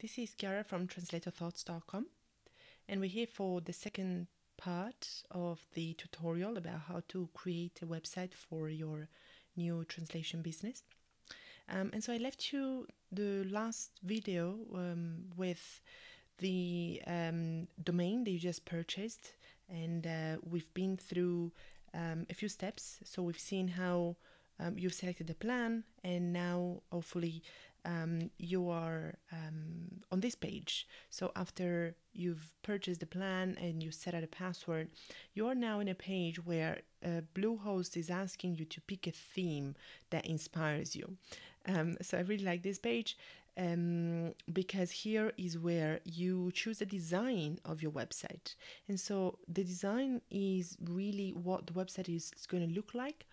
This is Chiara from translatorthoughts.com, and we're here for the second part of the tutorial about how to create a website for your new translation business. And so I left you the last video with the domain that you just purchased, and we've been through a few steps. So we've seen how you've selected the plan, and now hopefully you are on this page. So after you've purchased the plan and you set out a password, you are now in a page where Bluehost is asking you to pick a theme that inspires you. So I really like this page because here is where you choose the design of your website. And so the design is really what the website is going to look like.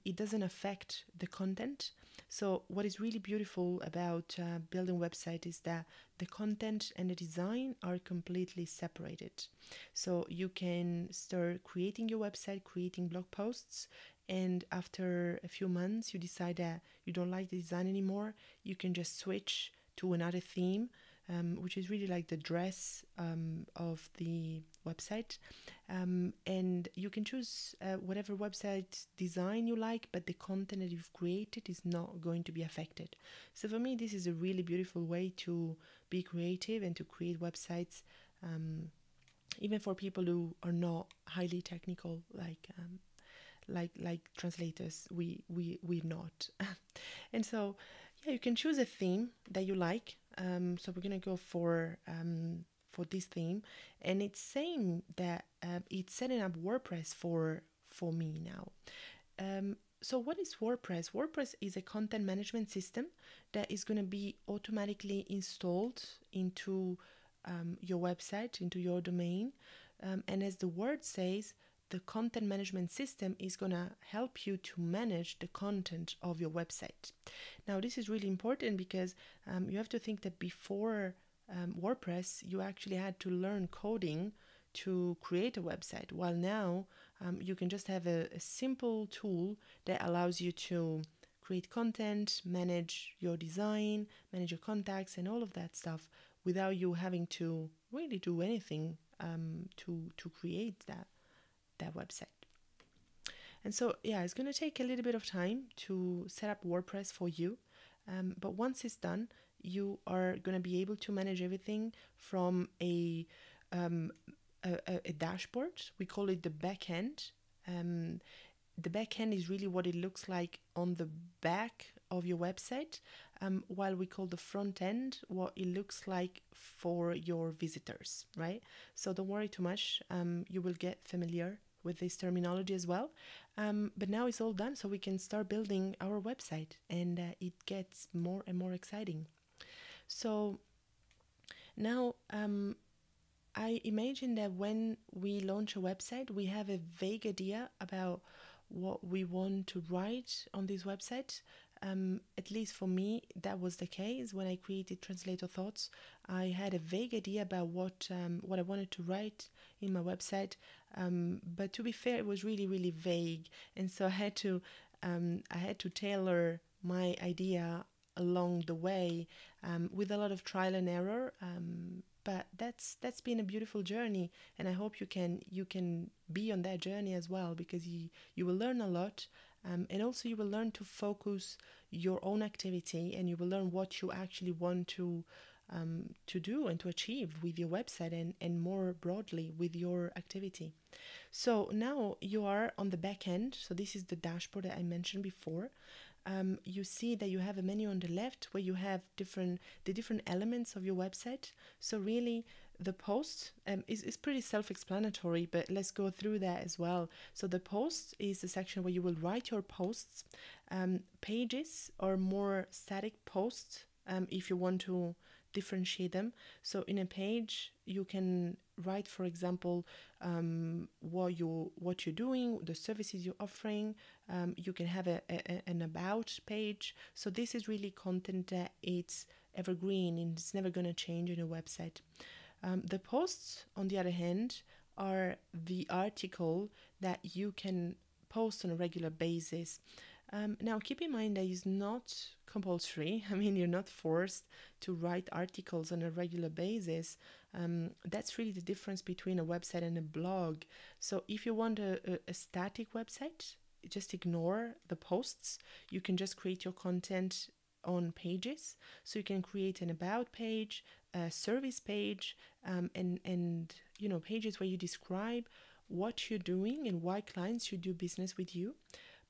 It doesn't affect the content. So what is really beautiful about building a website is that the content and the design are completely separated. So you can start creating your website, creating blog posts, and after a few months you decide that you don't like the design anymore, you can just switch to another theme, which is really like the dress of the website, and you can choose whatever website design you like, but the content that you've created is not going to be affected. So for me, this is a really beautiful way to be creative and to create websites, even for people who are not highly technical, like translators. We're not. And so yeah, you can choose a theme that you like. So we're gonna go for this theme, and it's saying that it's setting up WordPress for me now. So what is WordPress? WordPress is a content management system that is going to be automatically installed into your website, into your domain. And as the word says, the content management system is going to help you to manage the content of your website. Now, this is really important because you have to think that before WordPress, you actually had to learn coding to create a website, while now you can just have a simple tool that allows you to create content, manage your design, manage your contacts, and all of that stuff without you having to really do anything to create that website. And so, yeah, it's going to take a little bit of time to set up WordPress for you. But once it's done, you are going to be able to manage everything from a dashboard. We call it the back end. The back end is really what it looks like on the back of your website, while we call the front end what it looks like for your visitors, right? So don't worry too much. You will get familiar with this terminology as well. But now it's all done, so we can start building our website, and it gets more and more exciting. So now I imagine that when we launch a website, we have a vague idea about what we want to write on this website. At least for me, that was the case when I created Translator Thoughts. I had a vague idea about what I wanted to write in my website, but to be fair, it was really, really vague, and so I had to tailor my idea along the way, with a lot of trial and error. But that's been a beautiful journey, and I hope you can be on that journey as well, because you will learn a lot, and also you will learn to focus your own activity, and you will learn what you actually want to do and to achieve with your website, and more broadly with your activity. So now you are on the back end. So this is the dashboard that I mentioned before. You see that you have a menu on the left where you have the different elements of your website. So really the post is pretty self-explanatory, but let's go through that as well. So the post is the section where you will write your posts. Pages are more static posts, if you want to differentiate them. So in a page you can write, for example, what you're doing, the services you're offering. You can have an about page. So this is really content that it's evergreen and it's never going to change on your website. The posts, on the other hand, are the article that you can post on a regular basis. Now, keep in mind that it's not compulsory. I mean, you're not forced to write articles on a regular basis. That's really the difference between a website and a blog. So, if you want a static website, just ignore the posts. You can just create your content on pages. So, you can create an about page, a service page, and pages where you describe what you're doing and why clients should do business with you.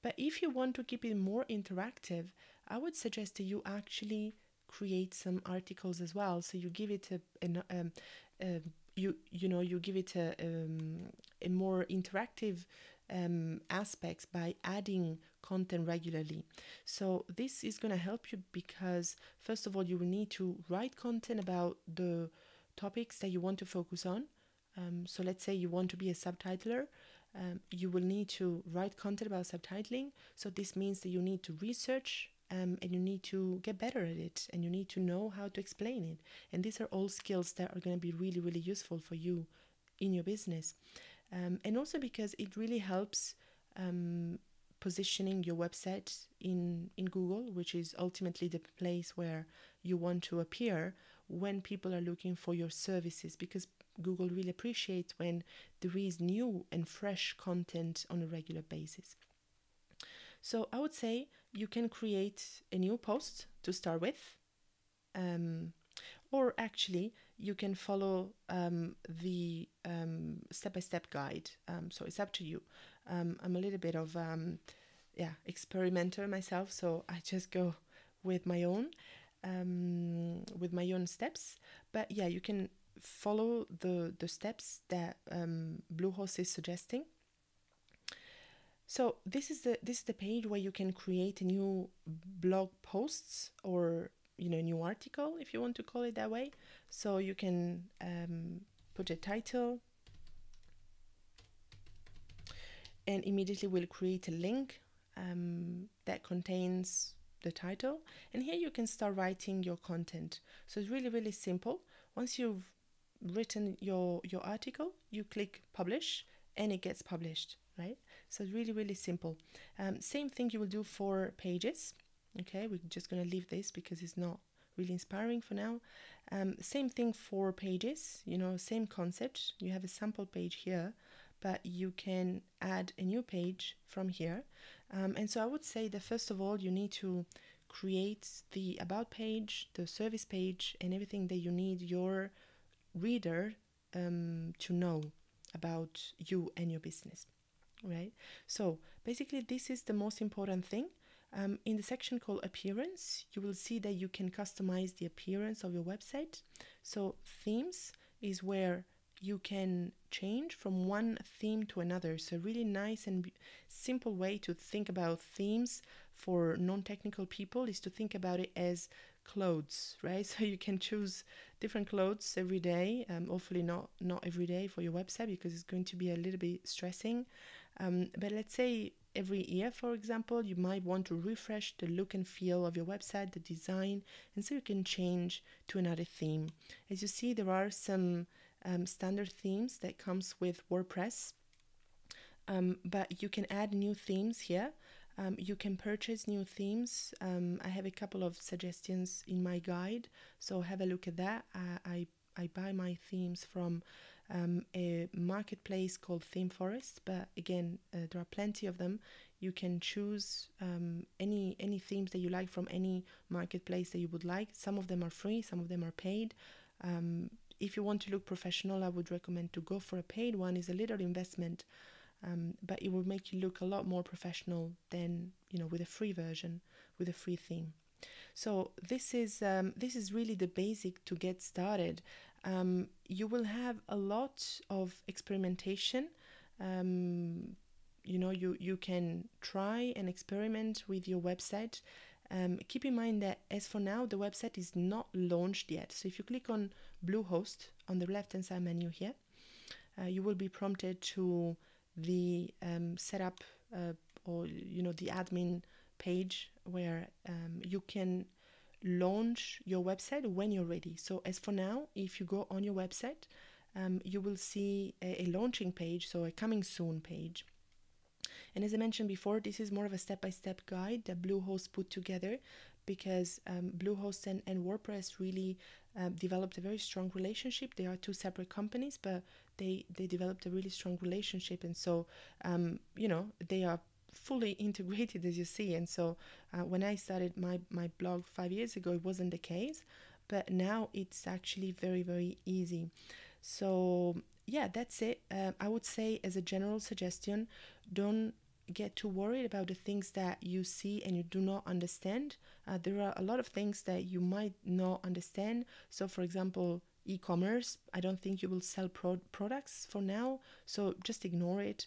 But if you want to keep it more interactive, I would suggest that you actually create some articles as well. So you give it you give it a more interactive aspects by adding content regularly. So this is going to help you because first of all, you will need to write content about the topics that you want to focus on. So let's say you want to be a subtitler. You will need to write content about subtitling. So this means that you need to research and you need to get better at it and you need to know how to explain it. And these are all skills that are going to be really, really useful for you in your business. And also because it really helps positioning your website in Google, which is ultimately the place where you want to appear when people are looking for your services, because Google really appreciates when there is new and fresh content on a regular basis. So I would say you can create a new post to start with, or actually you can follow the step-by-step guide. So it's up to you. I'm a little bit of experimenter myself, so I just go with my own steps. But yeah, you can follow the steps that Bluehost is suggesting. So this is the page where you can create a new blog posts or new article, if you want to call it that way. So you can put a title and immediately we'll create a link that contains the title, and here you can start writing your content. So it's really, really simple. Once you've written your article, you click publish and it gets published, right? So it's really, really simple. Same thing you will do for pages. Okay, we're just going to leave this because it's not really inspiring for now. Same thing for pages, same concept. You have a sample page here, but you can add a new page from here. And so I would say that first of all, you need to create the about page, the service page, and everything that you need your reader to know about you and your business, right? So basically, this is the most important thing. In the section called appearance, you will see that you can customize the appearance of your website. So themes is where you can change from one theme to another. So really nice and simple way to think about themes for non-technical people is to think about it as clothes, right? So you can choose different clothes every day. Hopefully not every day for your website because it's going to be a little bit stressing. But let's say every year, for example, you might want to refresh the look and feel of your website, the design, and so you can change to another theme. As you see, there are some standard themes that comes with WordPress, but you can add new themes here. You can purchase new themes. I have a couple of suggestions in my guide, so have a look at that. I buy my themes from a marketplace called ThemeForest, but again, there are plenty of them. You can choose any themes that you like from any marketplace that you would like. Some of them are free, some of them are paid. If you want to look professional, I would recommend to go for a paid one. It's a little investment, but it will make you look a lot more professional than with a free version, with a free theme. So this is really the basic to get started. You will have a lot of experimentation. You can try and experiment with your website. Keep in mind that as for now, the website is not launched yet. So if you click on Bluehost on the left-hand side menu here, you will be prompted to the setup or the admin page where you can launch your website when you're ready. So as for now, if you go on your website, you will see a launching page, so a coming soon page. And as I mentioned before, this is more of a step-by-step guide that Bluehost put together, because Bluehost and WordPress really developed a very strong relationship. They are two separate companies, but they developed a really strong relationship, and so you know, they are fully integrated, as you see. And so when I started my blog 5 years ago, it wasn't the case, but now it's actually very, very easy. So yeah, that's it. I would say, as a general suggestion, don't get too worried about the things that you see and you do not understand. There are a lot of things that you might not understand. So, for example, e-commerce, I don't think you will sell products for now, so just ignore it.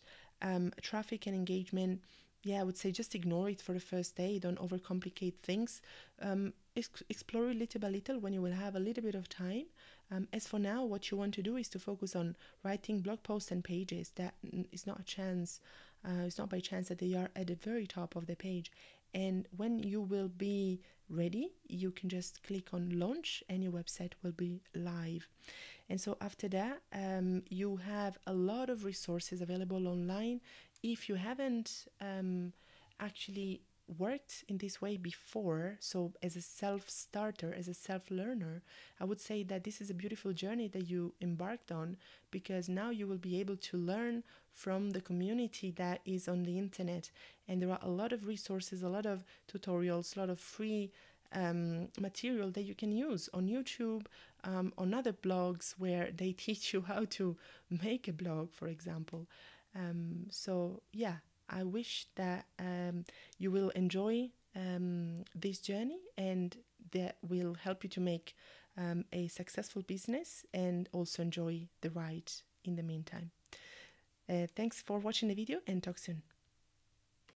Traffic and engagement, yeah, I would say just ignore it for the first day. Don't overcomplicate things. Explore it little by little when you will have a little bit of time. As for now, what you want to do is to focus on writing blog posts and pages. That is not a chance. It's not by chance that they are at the very top of the page. And when you will be ready, you can just click on launch and your website will be live. And so after that, you have a lot of resources available online. If you haven't actually worked in this way before, so as a self-starter, as a self-learner, I would say that this is a beautiful journey that you embarked on, because now you will be able to learn from the community that is on the internet. And there are a lot of resources, a lot of tutorials, a lot of free material that you can use on YouTube, on other blogs where they teach you how to make a blog, for example. So yeah, I wish that you will enjoy this journey, and that will help you to make a successful business and also enjoy the ride in the meantime. Thanks for watching the video, and talk soon.